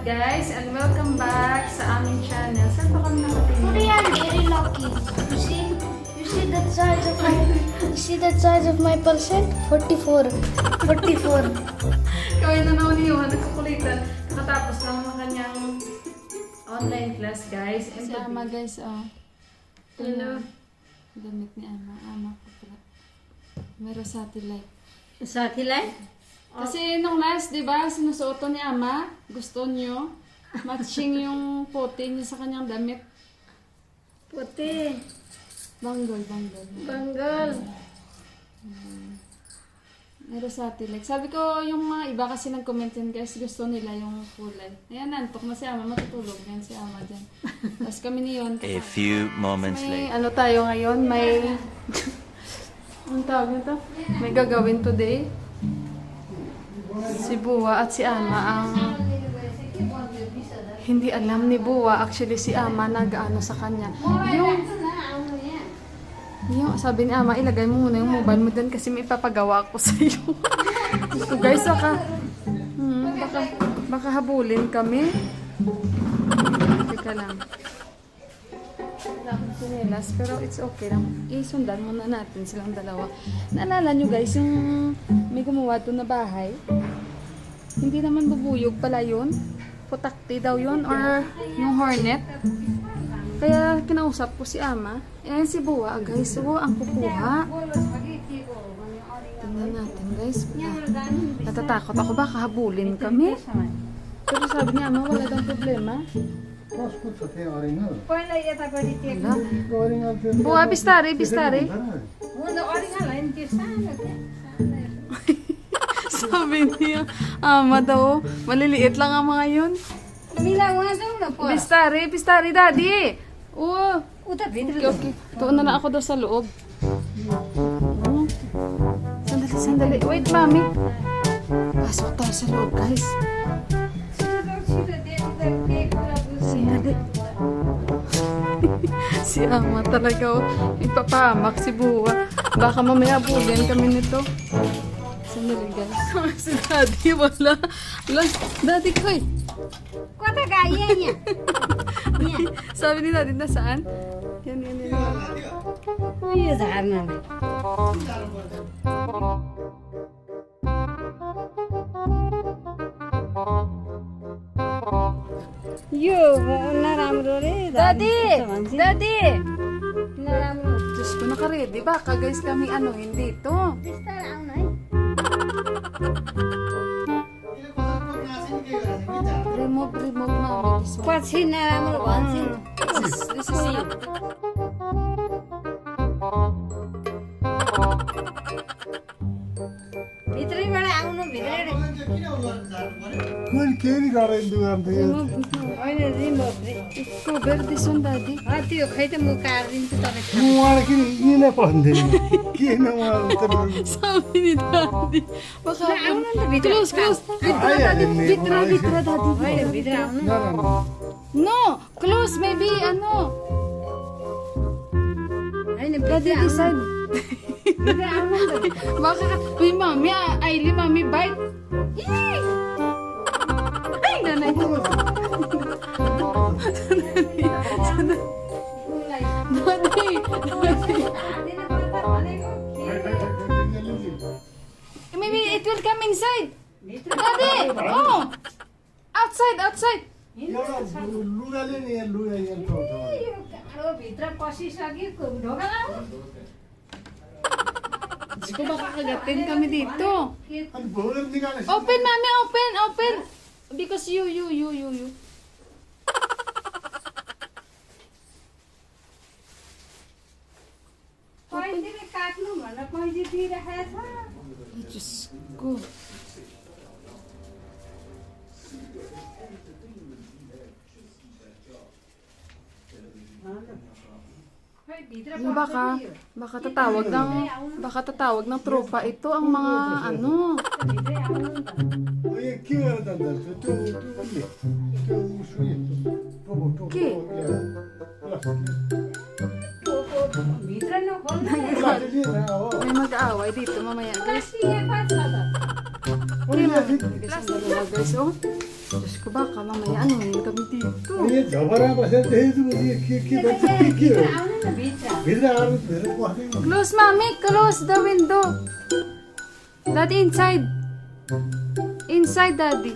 guys, and welcome back sa aming channel. Saan ba kami nakatingin? Korean, very lucky. You see that size of my percent? 44. 44. Kawin na nauniwan, nagkakulitan. Nakatapos lang ang kanyang online class, guys. And Si Ama guys, oh. Hello. Damit ni Ama. Ama ko pala. Meron satellite. Satellite? Kasi nung last, di ba, sinusuot ni Ama, gusto niyo, matching yung puti niya sa kanyang damit. Puti. Banggol. Tanggal. Meron satellite. Sabi ko, yung mga iba kasi nag-comment yan guys, gusto nila yung kulay. Ayan, nantok na si Ama, matutulog yan si Ama dyan. Tapos kami niyon. A few moments May later. ano tayo ngayon, may... Anong tawag nito? May gagawin today. Si Buwa at si Ama ang... Hindi alam ni Buwa, actually si Ama nag-ano sa kanya. Yung sabi ni Ama, ilagay mo muna yung mobile mo dun kasi may ipapagawa ko sa iyo. So guys, baka habulin kami. Teka lang. Wala akong sinelas, pero it's okay lang. Isundan muna natin silang dalawa. Naalala nyo guys, yung may gumawa doon na bahay? Hindi naman bubuyog pala yun. Putakti daw yun, or yung hornet. Kaya kinausap ko si Ama. Eh si Buwa, guys. So, ang kukuha. Tingnan natin, guys. Natatakot ako. Baka habulin kami. Pero sabi niya, Ama, wala daw problema. Wala. Buwa, bistari. Sabi niya, Ama daw, maliliit lang ang mga yun. Bistari, daddy. Oo. Okay. Tuon na lang ako daw sa loob. Sandali. Wait, mami. Pasok tayo sa loob, guys. Sandali. Si Ama talaga, oh. Ipapahamak si Buwa. Baka mamaya bulin kami nito. Sandali, guys. Si daddy, wala. Daddy ko eh. Kota gaya niya. Sabi ni daddy, nasaan? Yan. Iya zarna. Yo, naraम्रो रे. Daddy! Naraम्रो. Diyos ko, naka-ready. Baka guys kami anuhin dito. त्यस्ता आउन है. Remove mami. This one. पछि नराम्रो भन्छ. This is you. भित्रैबाट आउनु भित्रै. Kul kiri garin duam te. होइन रिमोट रे. Cover this one, daddy. त्यो खै त म काट्दिन्छु तपाईँ. Muara kini ina pande. Kina muara te. Sabi ni daddy. Baka आउनु नि त भित्र. Close. Vitra, daddy. होइन भित्र आउनु. Na na. No, close. Maybe, ano. होइन Daddy, भित्र this side. भित्र आउनु नि त. Baka, uy, mami, Aili, mami, bite. Yay! Ay, nanay. Daddy. Maybe it will come inside. Daddy! Oh! Outside. Lura le ni lura yan to. गाह्रो भित्र पसिसक्यो ढोका लाउनु. Ko baka kagatin kami dito. An bolam nikale. Open, mami, open. Because you. पैँतीले काट्नु भनेर पैँती दिइराखेको छ. Ay, Diyos ko. खै भित्र Yung baka tatawag ng tropa ito ang mga ano. भित्रै आउनु नि त. Oye, kira ta ta. Tu ni. Tu usui. To. Ke? भित्र नखोल्नु. Ni na o. May mag-aaway dito mamaya, guys. सिएफा छ त. Okay, mami. Guys, ang dalawa, guys, oh. Diyos ko, baka mamaya ano yun kami dito. ये झपरा बसेर देखिदिनु के भन्छ के हो भित्र आउनु धेरै पस्दैन Close, mommy. Close the window. Daddy, inside. Inside, daddy.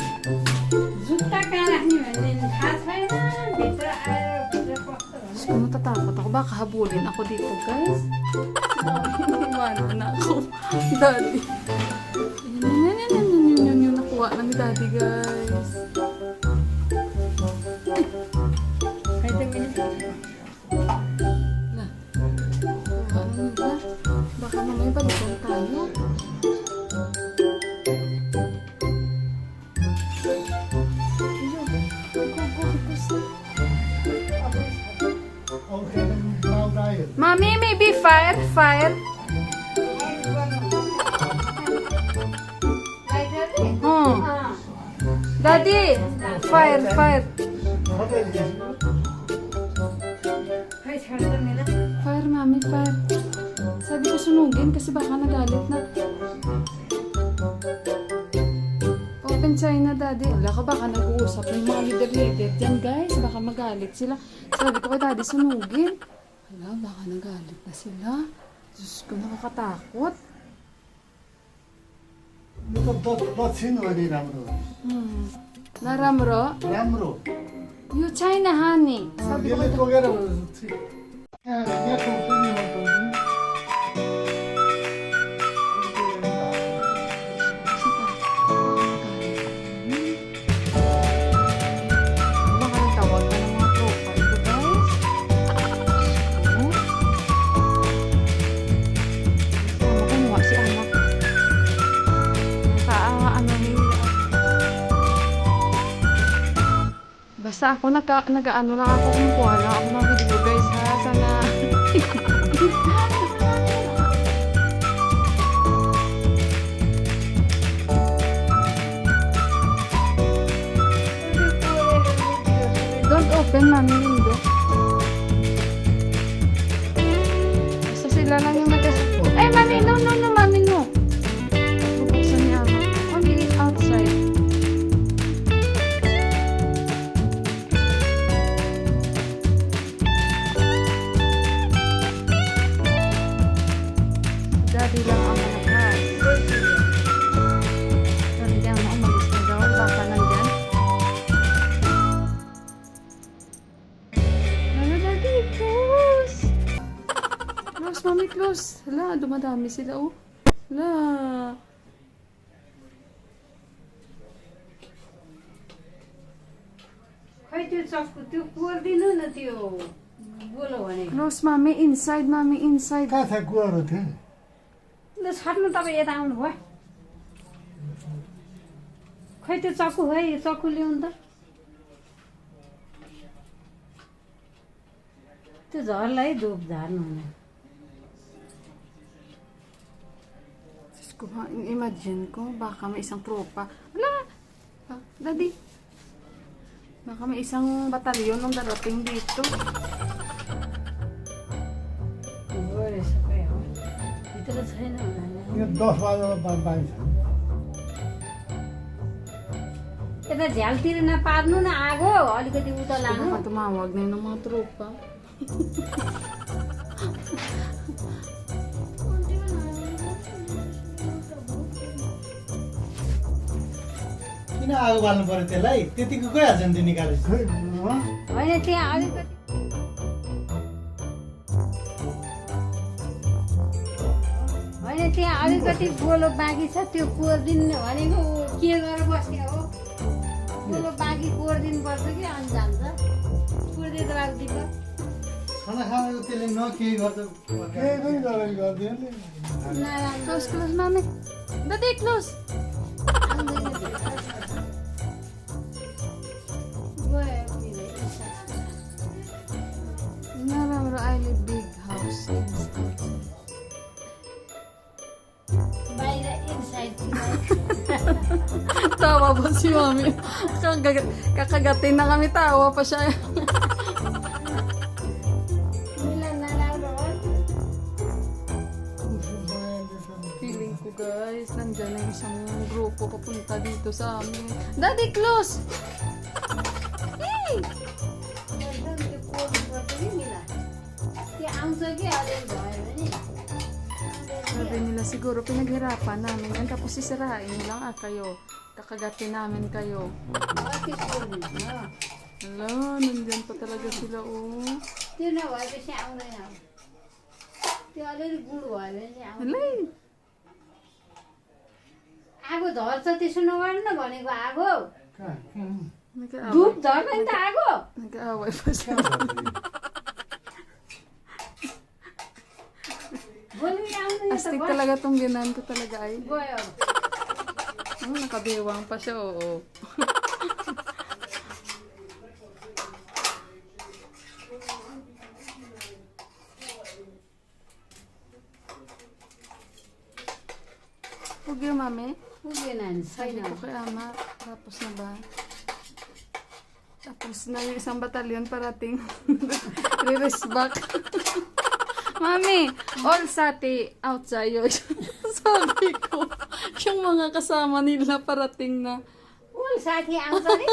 जुत्ता कहाँ राख्ने भन्ने थाहा छैन भित्र आएर भित्र पस्छ Diyos ko, natatakot ako. Baka habulin ako dito, guys. Iwanan na ako. Daddy. Yun, nakuha na ni daddy, guys. खै त मैले Na. Kuha na nila. Baka mamaya balikan tayo. अब खेल्नु लाउँदा आयो Mommy, maybe fire, fire. Oh. Daddy, fire, fire. खै छाड्छ मेरो Fire, mami, fire. Sabi ko sunugin kasi baka nagalit na. Open China, daddy. Wala ka baka nag-uusap ng mga leader-leader dyan, guys. Baka magalit sila. Sabi ko kay daddy, sunugin. Wala, baka nagalit na sila. Diyos ko, nakakatakot. यो त दक्षिण हो नि राम्रो Naramro? राम्रो You China, honey. Sabi ko यसले kay टोकेर यहाँ टोक्छ नि हो टोक्नु baka nagtawag na ng mga tropa ito, guys. Kumuha si anak. Ano nila. Basta ako nag-ano lang ako kumukuha lang ako ng video, guys, ha. Sana don't open, mami, window. Basta sila lang yung Ay, mami, no, mami, no. Bubuksan niya ako. Only outside. Daddy lang ang malakas. Hindi ako umalis na daw. Baka nandyan. Ano, daddy? Close! Close, mami, close. Hala, dumadami sila, oh. Hala. खै त्यो चक्कु त्यो कोर्दिनु न त्यो बोलो भने Close, mami. Inside, mami. Inside. कहाँ छ गुवाहरू थियो ल छाड्नु तपाईँ यता आउनु भयो खै त्यो चक्कु है यो चक्कु ल्याउनु त त्यो झरलाई धुप झार्नु हुने Diyos ko, imagine ko, baka may isang tropa. Wala! Daddy, baka may isang batalyon nung darating dito. गयो सबै हो भित्र छैन होला यो 10 बजेमा पाइन्छ यता झ्यालतिर नपार्नु न आगो अलिकति उता लानु Baka tumawag na yun ng mga tropa. किन आगो बाल्नु पर्यो त्यसलाई त्यतिको गइहाल्छ नि त्यो निकालेर खै होइन त्यहाँ अलिकति होइन त्यहाँ अलिकति गोलो बाँकी छ त्यो कोरिदिनु भनेको के गरेर बस्ने हो गोलो बाँकी कोरिदिनु पर्छ कि अनि जान्छ कोरिदिएर राखिदिएको खाना खाएको त्यसले न केही गर्छ केही पनि गरेर गरिदियो नि Close, close, mami. Daddy, close. Naramro, I live big house. बाहिर inside Tawa pa si mami. Kakagatin na kami, tawa pa siya. मिलन नराम्रो हो Andyan na yung isang grupo papunta dito sa amin. Daddy, close! Hey! एकदम त्यो कोर्नु पर्छ कि मिला त्यो आउँछ कि अलिअलि भयो भने Sabi nila siguro pinaghirapan namin yan. Tapos sisirain lang kayo. Kakagatin namin kayo. त्यो कोर्नु Hala, nandyan pa talaga sila oh. त्यो नभएपछि आउँदैन त्यो अलिअलि गुड भयो भने चाहिँ आउँछ Hala eh. आगो झर्छ त्यसो नगर्नु न भनेको आगो कहाँ कहाँ धुप झर्दैन त आगो Nag-aaway pa sila. भोलि आउँदैन त Astig talaga tong ginan ko talaga ay. गयो Nakabewang pa siya oo. Pugyo, mami. पुगेन नि Sabi छैन ko kay ama, tapos na ba? Tapos na yung isang batalyon parating. Re-rest back. Mami, all sati outside yun. Sabi ko, yung mga kasama nila parating na. उल साथी आउँछ नि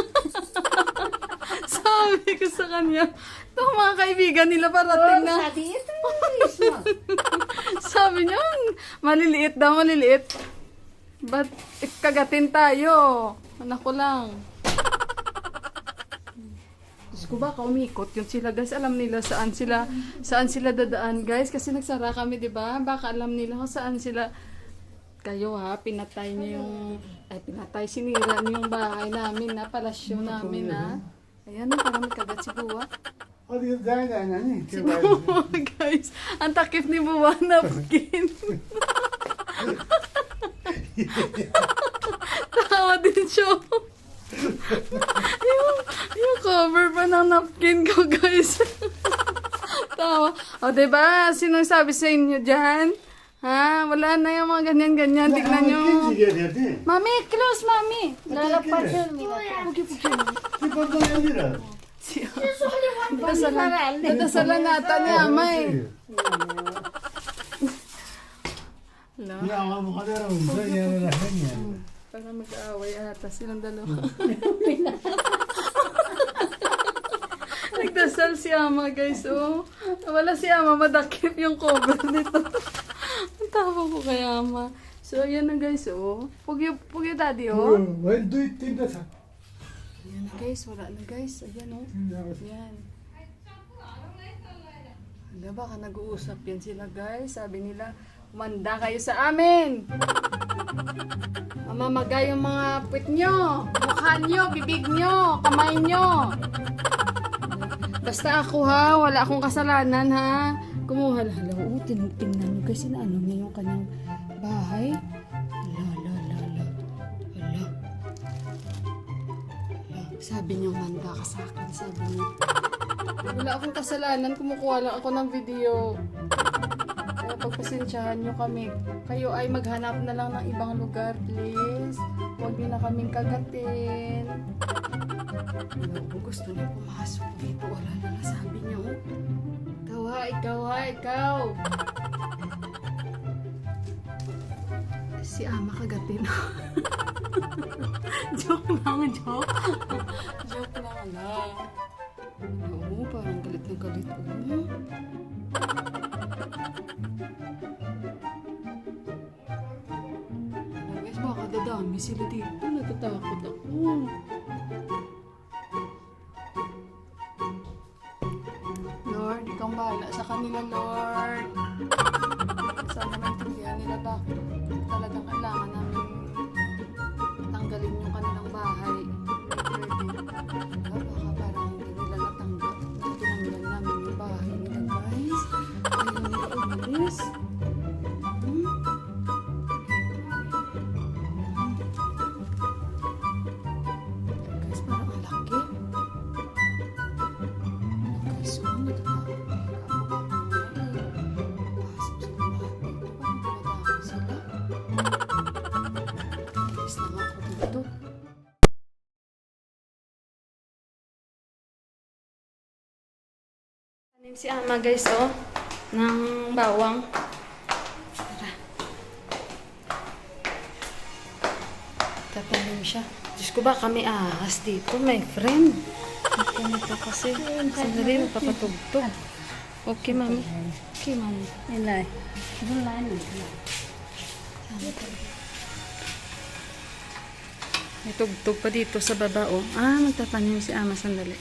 Sabi ko sa kanya, itong mga kaibigan nila parating उल na. साथी यत्रो small Sabi niya, maliliit daw, maliliit. Ba't kagatin tayo? Anak ko lang. Diyos ko, baka umikot yun sila guys. Alam nila saan sila dadaan guys. Kasi nagsara kami, di ba? Baka alam nila kung saan sila. Kayo ha, pinatay niyo yung, sinira niyo yung bahay namin na, palasyo namin ha. Ayan, parang may kagat si Buwa. अलिकति जाँदैन नि Si त्यो बाहिर Buwa guys. Ang takip ni Buwa napkin. Tawa din siya. yung cover pa ng napkin ko, guys. Tawa. O, diba? Sinong sabi sa inyo dyan? Ha? Wala na yung mga ganyan-ganyan. Tignan nyo. Mami, close, mami. पर्छ नि त्यो बन्द यहाँनिर Nadasalan nata ni Ama eh. Hala. यहाँ आउनु खदेर हुन्छ यहाँ राख्छ नि यहाँ Parang mag-aaway ata silang dalawa. Nagdasal si Ama guys, oh. Wala si Ama, madakip yung cover nito. Ang tawa ko kay Ama. So, ayan na guys, oh. Pugyo daddy, oh. होइन दुई तिनवटा छ Ayan na guys, wala na guys. Ayan, oh. Ayan. Hala, baka nag-uusap yan sila guys. Sabi nila, umanda kayo sa amin. Mamamagay yung mga puwit nyo, mukha nyo, bibig nyo, kamay nyo. Basta ako ha, wala akong kasalanan ha. Kumuha, hala, tingnan nyo kasi na ano niya yung kanyang bahay. Hala. Sabi niyo, manda ka sa akin, sabi niyo. Wala akong kasalanan, kumukuha lang ako ng video. Kaya pagpasensyahan nyo kami. Kayo ay maghanap na lang ng ibang lugar, please. Huwag niyo na kaming kagatin. Wala ko gusto niyo pumasok dito. Wala na nasabi niyo. Ikaw ha. Si Ama kagatin. Joke lang. Joke lang lang. Oo, parang galit na galit. Guys, baka dadami sila dito. Natatakot ako. Lord, ikaw ang bahala sa kanila, Lord. Sana maintindihan nila bakit talagang kailangan namin tanggalin yung kanilang bahay. Baka parang hindi nila natanggap na tinanggal namin yung bahay nila, guys. Ayaw nila umalis. Guys, parang ang laki. Guys, so natatakot na pasok sa bahay. Parang tumatakot sila. Guys, na nga ako dito. Tanim si Ama guys, oh, ng bawang. Tara. Tatanim siya. Diyos ko ba kami ahas dito, my friend. Ganito kasi. Sandali, magpapatugtog. Okay, mami. Okay, mami. Inay. Wala na. May tugtog pa dito sa baba, oh. Ah, magtatanim si Ama. Sandali.